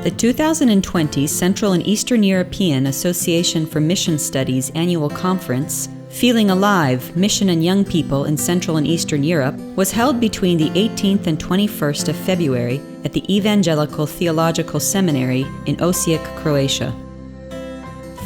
The 2020 Central and Eastern European Association for Mission Studies annual conference, Feeling Alive, Mission and Young People in Central and Eastern Europe, was held between the 18th and 21st of February at the Evangelical Theological Seminary in Osijek, Croatia.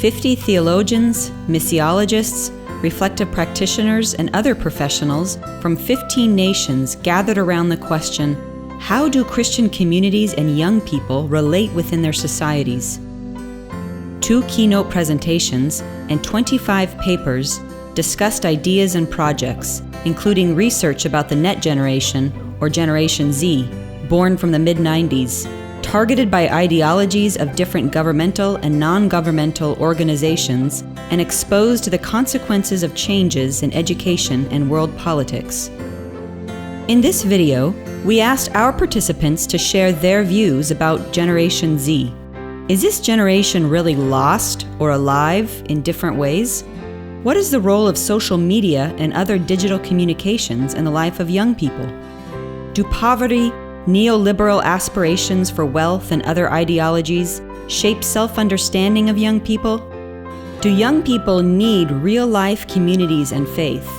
50 theologians, missiologists, reflective practitioners, and other professionals from 15 nations gathered around the question, how do Christian communities and young people relate within their societies? 2 keynote presentations and 25 papers discussed ideas and projects, including research about the Net Generation, or Generation Z, born from the mid-90s, targeted by ideologies of different governmental and non-governmental organizations, and exposed to the consequences of changes in education and world politics. In this video, we asked our participants to share their views about Generation Z. Is this generation really lost or alive in different ways? What is the role of social media and other digital communications in the life of young people? Do poverty, neoliberal aspirations for wealth, and other ideologies shape self-understanding of young people? Do young people need real-life communities and faith?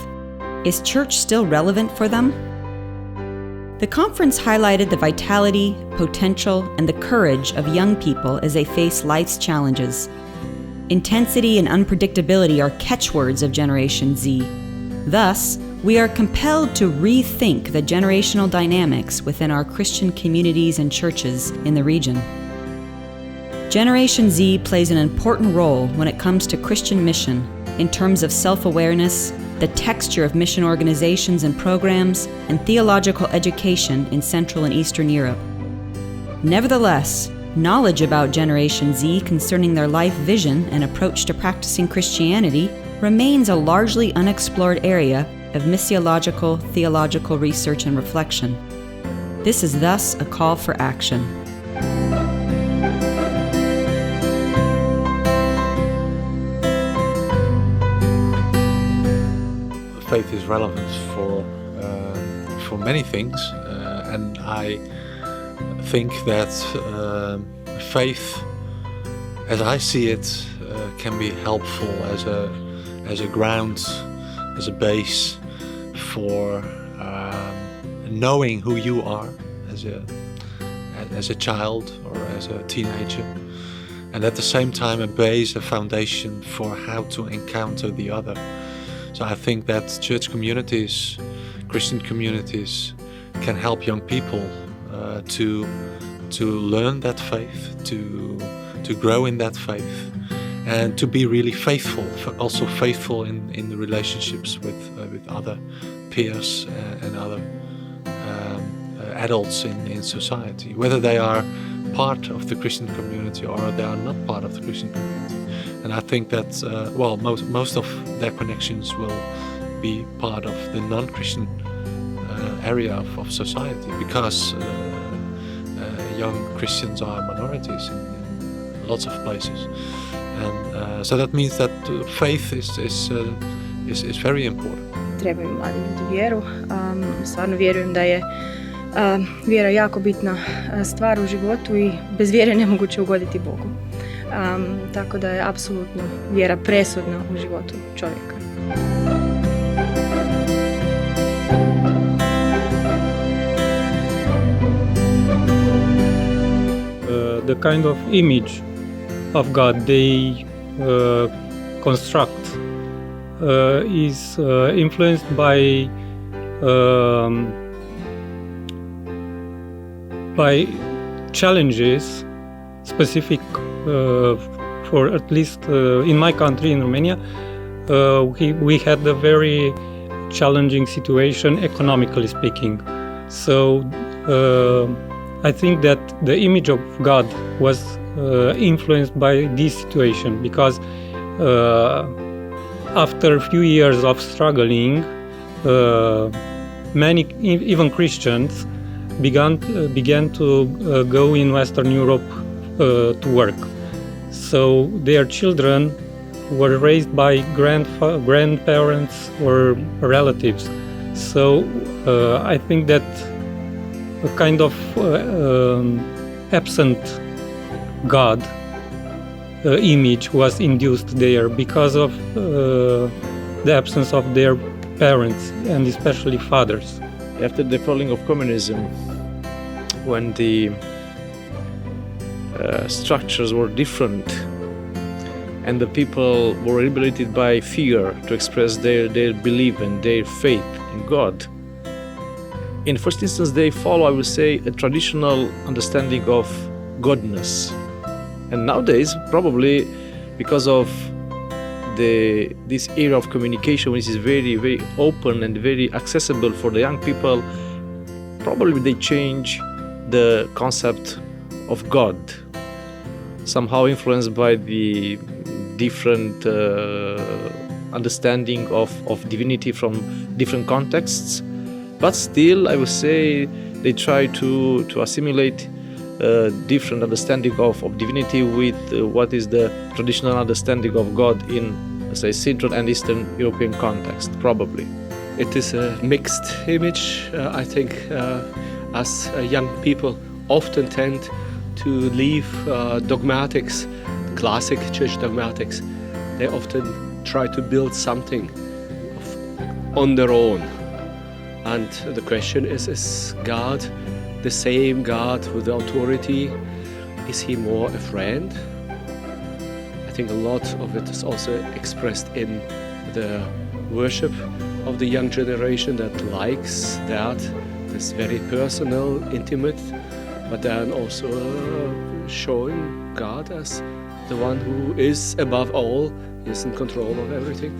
Is church still relevant for them? The conference highlighted the vitality, potential, and the courage of young people as they face life's challenges. Intensity and unpredictability are catchwords of Generation Z. Thus, we are compelled to rethink the generational dynamics within our Christian communities and churches in the region. Generation Z plays an important role when it comes to Christian mission in terms of self-awareness, the texture of mission organizations and programs, and theological education in Central and Eastern Europe. Nevertheless, knowledge about Generation Z concerning their life vision and approach to practicing Christianity remains a largely unexplored area of missiological theological research and reflection. This is thus a call for action. Faith is relevant for many things, and I think that faith, as I see it, can be helpful as a ground, as a base for knowing who you are as a child or as a teenager, and at the same time a base, a foundation for how to encounter the other. So I think that church communities, Christian communities, can help young people to learn that faith, to grow in that faith, and to be really faithful, also faithful in the relationships with other peers and other adults in society, whether they are part of the Christian community or they are not part of the Christian community. And I think that most of their connections will be part of the non-Christian area of society, because young Christians are minorities in lots of places, and so that means that faith is very important. Trebaju mladi ljudi vjeru. Stvarno vjerujem da je vjera jako bitna stvar u životu i bez vjere nemoguće ugoditi Bogu. Tako da je apsolutno vjera presudna u životu čovjeka. The kind of image of God they construct is influenced by challenges specific for at least in my country, in Romania. We had a very challenging situation economically speaking. So I think that the image of God was influenced by this situation, because after a few years of struggling, many, even Christians, began to go in Western Europe to work. So their children were raised by grandparents or relatives. So I think that a kind of absent God image was induced there because of the absence of their parents, and especially fathers. After the falling of communism, when the structures were different and the people were liberated by fear to express their belief and their faith in God, in first instance they follow, I would say, a traditional understanding of godness. And nowadays, probably because of this era of communication, which is very, very open and very accessible for the young people, probably they change the concept of God, somehow influenced by the different understanding of divinity from different contexts. But still, I would say they try to assimilate different understanding of divinity with what is the traditional understanding of God in, say, Central and Eastern European context, probably. It is a mixed image. I think us young people often tend to leave dogmatics, classic church dogmatics. They often try to build something on their own. And the question is God the same God with the authority? Is he more a friend? I think a lot of it is also expressed in the worship of the young generation that likes that. It's very personal, intimate, but then also showing God as the one who is above all, is in control of everything.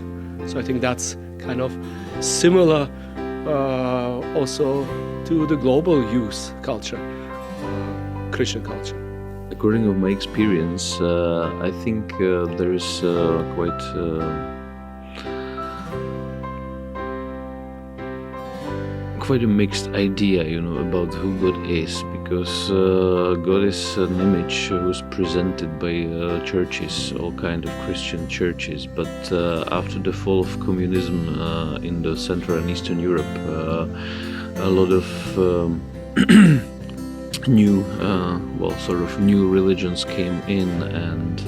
So I think that's kind of similar also to the global youth culture, Christian culture. According to my experience, I think there is quite a mixed idea, about who God is, because God is an image who's presented by churches, all kind of Christian churches. But after the fall of communism in the Central and Eastern Europe, a lot of new religions came in, and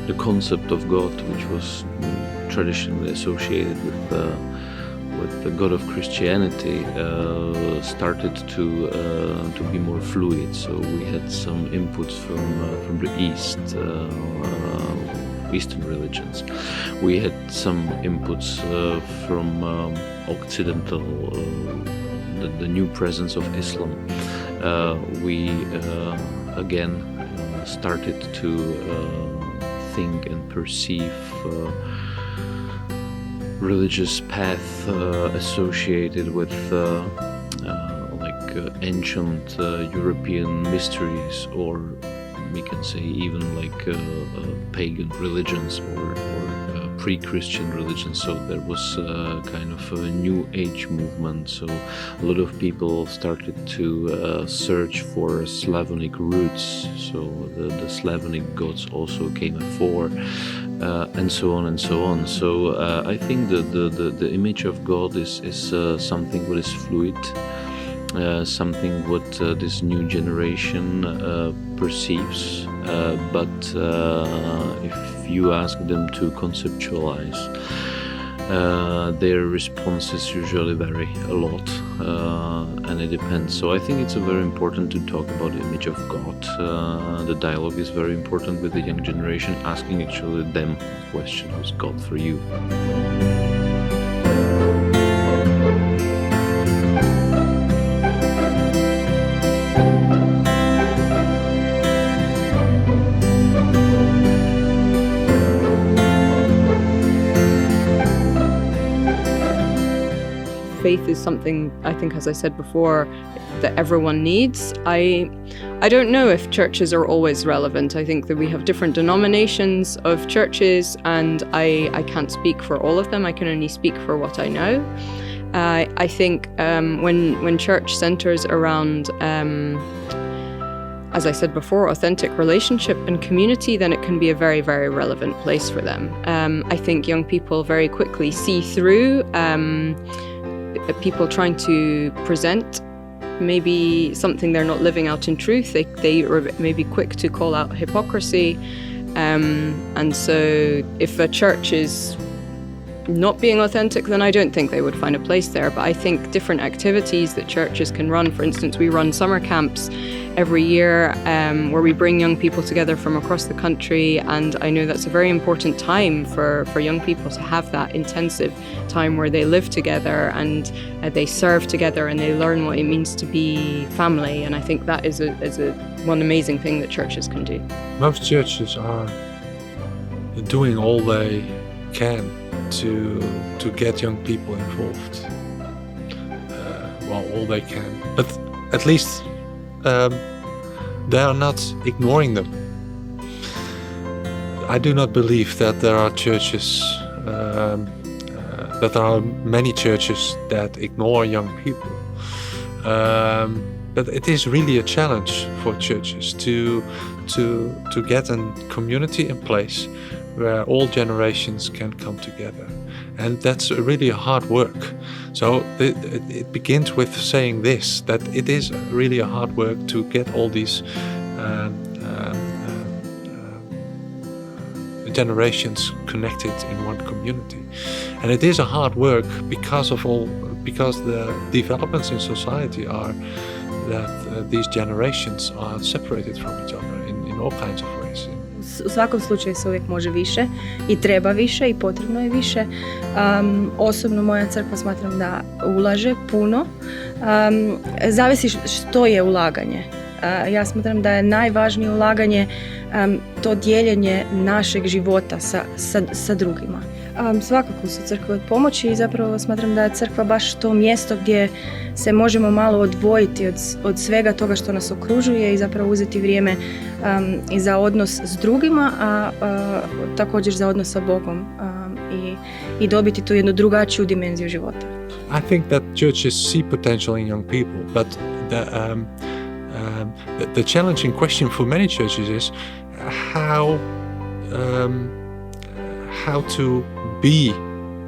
the concept of God, which was traditionally associated with the God of Christianity, started to be more fluid. So we had some inputs from the East, Eastern religions. We had some inputs from Occidental, the new presence of Islam. We again started to think and perceive religious path associated with ancient European mysteries, or we can say even pagan religions or pre-Christian religions. So there was kind of a new age movement. So a lot of people started to search for Slavonic roots. So the Slavonic gods also came afore. And so on and so on. So I think the image of God is something what is fluid, something what this new generation perceives. But if you ask them to conceptualize, their responses usually vary a lot, and it depends. So I think it's very important to talk about the image of God. The dialogue is very important with the young generation, asking actually them the question, who's God for you? Faith is something, I think, as I said before, that everyone needs. I don't know if churches are always relevant. I think that we have different denominations of churches, and I can't speak for all of them. I can only speak for what I know. I think when church centers around, as I said before, authentic relationship and community, then it can be a very, very relevant place for them. I think young people very quickly see through people trying to present maybe something they're not living out in truth. They are maybe quick to call out hypocrisy. And so if a church is not being authentic, then I don't think they would find a place there. But I think different activities that churches can run, for instance, we run summer camps every year where we bring young people together from across the country, and I know that's a very important time for young people to have that intensive time where they live together and they serve together and they learn what it means to be family, and I think that is one amazing thing that churches can do. Most churches are doing all they can to get young people involved. All they can, but at least they are not ignoring them. I do not believe that there are churches, that there are many churches that ignore young people. But it is really a challenge for churches to get a community in place where all generations can come together. And that's really hard work. So it begins with saying this, that it is really a hard work to get all these generations connected in one community. And it is a hard work because the developments in society are that these generations are separated from each other in all kinds of ways. U svakom slučaju se uvijek može više i treba više i potrebno je više. Osobno moja crkva smatram da ulaže puno. Zavisi što je ulaganje. Ja smatram da je najvažnije ulaganje to dijeljenje našeg života sa drugima. Svakako su crkve od pomoći i zapravo smatram da je crkva baš to mjesto gdje se možemo malo odvojiti od svega toga što nas okružuje i zapravo uzeti vrijeme i za odnos s drugima, a također za odnos sa Bogom i dobiti tu jednu drugačiju dimenziju života. I think that churches see potential in young people, but the challenging question for many churches is how to be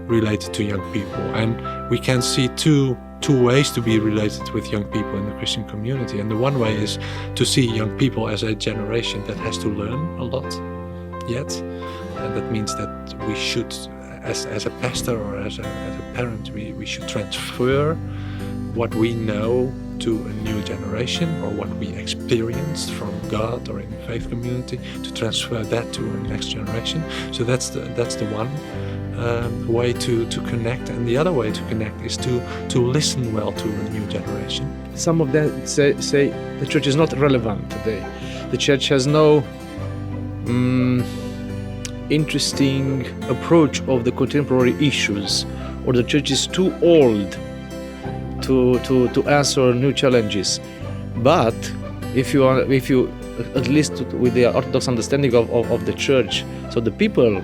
related to young people. And we can see two ways to be related with young people in the Christian community. And the one way is to see young people as a generation that has to learn a lot yet. And that means that we should, as a pastor or as a parent, we should transfer what we know to a new generation, or what we experienced from God or in the faith community, to transfer that to a next generation. So that's the one way to connect, and the other way to connect is to listen well to a new generation. Some of them say the church is not relevant today. The church has no interesting approach of the contemporary issues, or the church is too old to answer new challenges. But if you at least with the Orthodox understanding of the church, so the people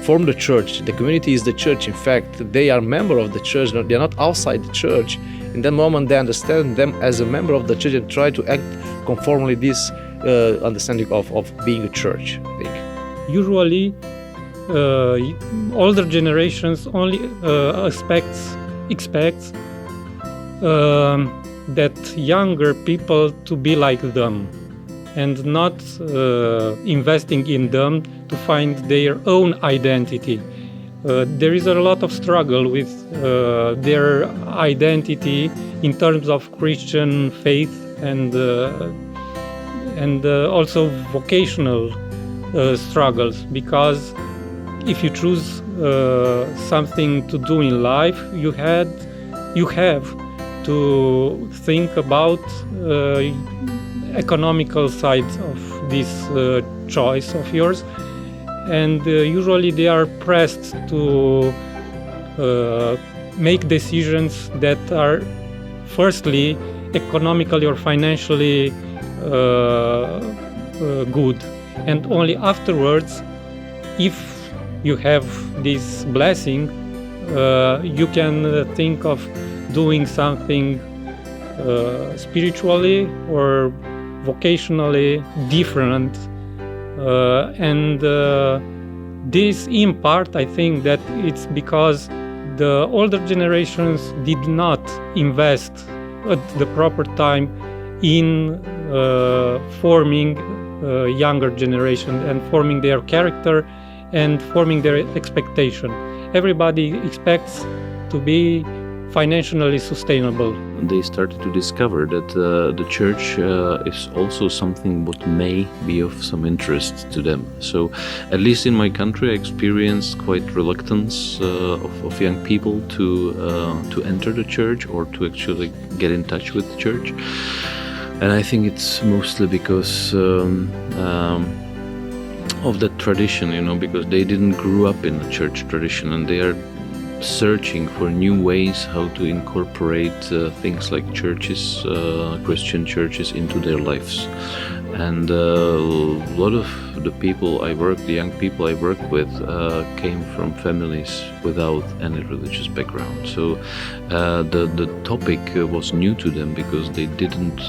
form the church, the community is the church. In fact, they are member of the church. They are not outside the church. In that moment, they understand them as a member of the church and try to act conformly this understanding of being a church, I think. Usually, older generations only expects that younger people to be like them, and not investing in them to find their own identity. There is a lot of struggle with their identity in terms of Christian faith and also vocational struggles, because if you choose something to do in life, you have to think about economical side of this choice of yours, and usually they are pressed to make decisions that are firstly economically or financially good, and only afterwards, if you have this blessing, you can think of doing something spiritually or vocationally different, and this in part I think that it's because the older generations did not invest at the proper time in forming younger generation and forming their character and forming their expectation. Everybody expects to be financially sustainable. They started to discover that the church is also something what may be of some interest to them. So, at least in my country, I experienced quite reluctance of young people to enter the church or to actually get in touch with the church. And I think it's mostly because of the tradition, you know, because they didn't grow up in the church tradition, and they are searching for new ways how to incorporate things like churches, Christian churches, into their lives. And a lot of the people I work, the young people I work with, came from families without any religious background. So the topic was new to them because they didn't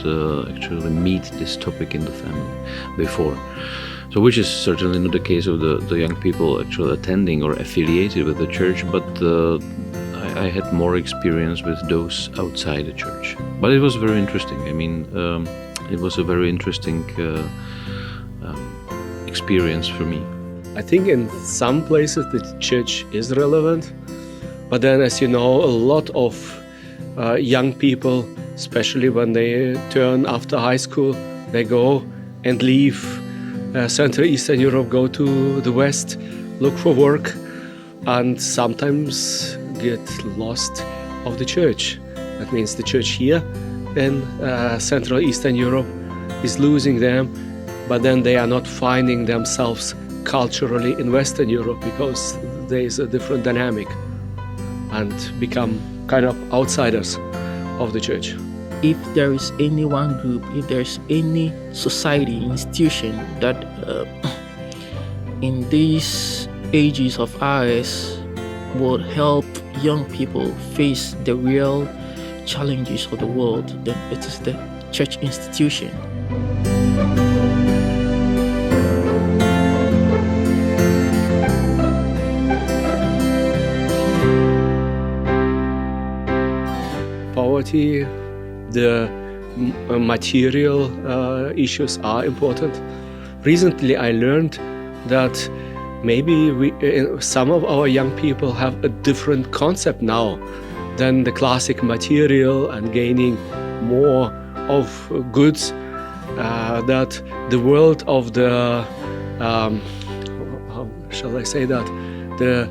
actually meet this topic in the family before. So, which is certainly not the case of the young people actually attending or affiliated with the church, but I had more experience with those outside the church. But it was very interesting. I mean, it was a very interesting experience for me. I think in some places the church is relevant, but then, as you know, a lot of young people, especially when they turn after high school, they go and leave Central Eastern Europe, go to the West, look for work, and sometimes get lost of the church. That means the church here in Central Eastern Europe is losing them, but then they are not finding themselves culturally in Western Europe because there is a different dynamic and become kind of outsiders of the church. If there is any one group, if there's any society, institution that in these ages of ours would help young people face the real challenges of the world, then it is the church institution. Poverty, the material issues are important. Recently I learned that maybe some of our young people have a different concept now than the classic material and gaining more of goods, that the world of the, how shall I say that, the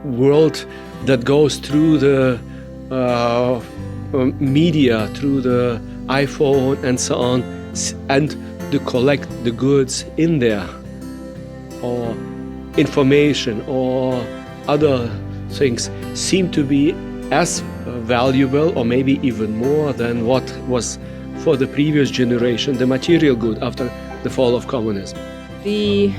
world that goes through the media, through the iPhone and so on, and to collect the goods in there, or information or other things, seem to be as valuable or maybe even more than what was for the previous generation, the material good after the fall of communism. The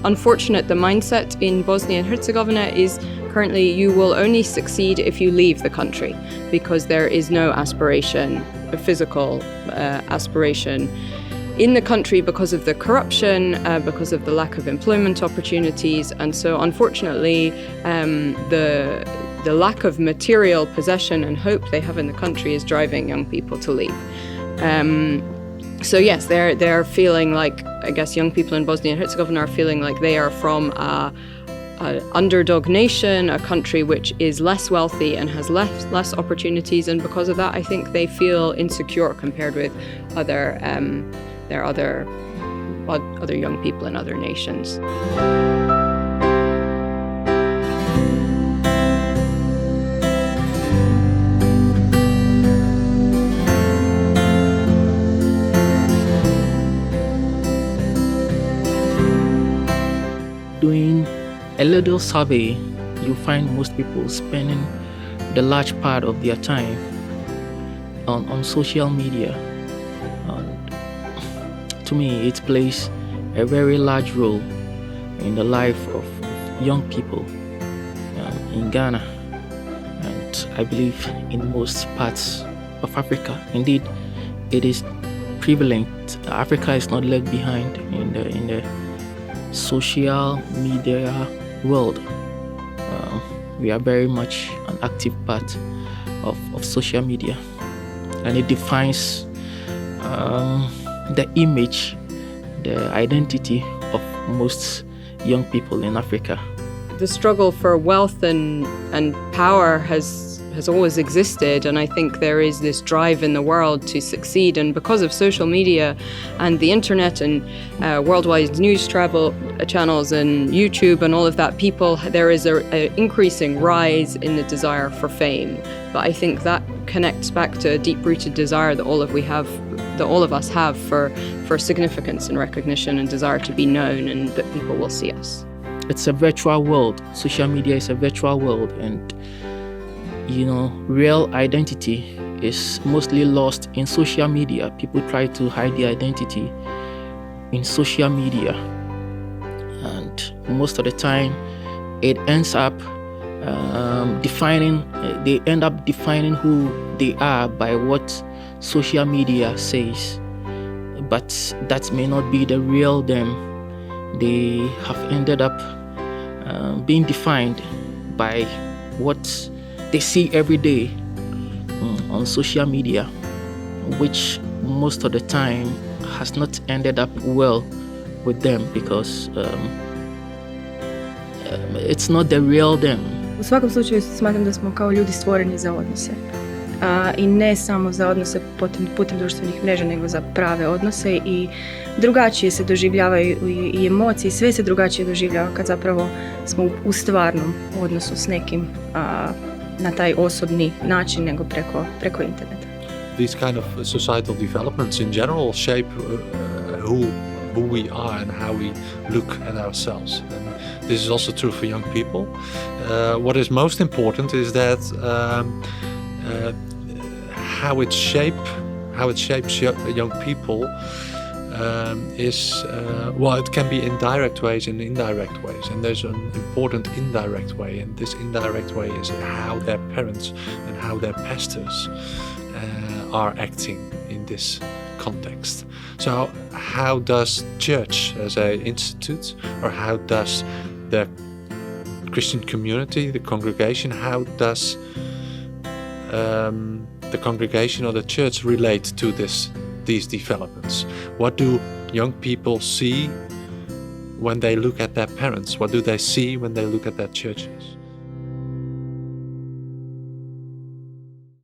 mindset in Bosnia and Herzegovina is currently you will only succeed if you leave the country, because there is no aspiration, a physical aspiration in the country because of the corruption, because of the lack of employment opportunities. And so unfortunately the lack of material possession and hope they have in the country is driving young people to leave. So yes, they're feeling like, I guess young people in Bosnia and Herzegovina are feeling like they are from an underdog nation, a country which is less wealthy and has less opportunities, and because of that I think they feel insecure compared with other young people in other nations. Doing a little survey, you find most people spending the large part of their time on social media. To me, it plays a very large role in the life of young people in Ghana, and I believe in most parts of Africa. Indeed, it is prevalent. Africa is not left behind in the social media world. we are very much an active part of social media, and it defines the image, the identity of most young people in Africa. The struggle for wealth and power has always existed, and I think there is this drive in the world to succeed, and because of social media and the internet and worldwide news travel channels and YouTube and all of that, there is an increasing rise in the desire for fame. But I think that connects back to a deep-rooted desire that all of us have for significance and recognition and desire to be known and that people will see us. It's a virtual world. Social media is a virtual world, and real identity is mostly lost in social media. People try to hide their identity in social media, and most of the time it ends up they end up defining who they are by what social media says, but that may not be the real them. They have ended up being defined by what they see every day on social media, which most of the time has not ended up well with them, because it's not the real them. U svakom slučaju smatram da smo kao ljudi stvoreni za odnose. I ne samo za odnose putem društvenih mreža, nego za prave odnose, i drugačije se doživljavaju i emocije, sve se drugačije doživljava kad zapravo smo u stvarnom odnosu s nekim na taj osobni način nego preko interneta. These kind of societal developments in general shape who we are and how we look at ourselves. And this is also true for young people. What is most important is that how it shapes young people it can be in direct ways and indirect ways, and there's an important indirect way, and this indirect way is how their parents and how their pastors are acting in this context. So how does church as an institute, or how does the Christian community, the congregation, how does the congregation or the church relate to these developments? What do young people see when they look at their parents? What do they see when they look at their churches?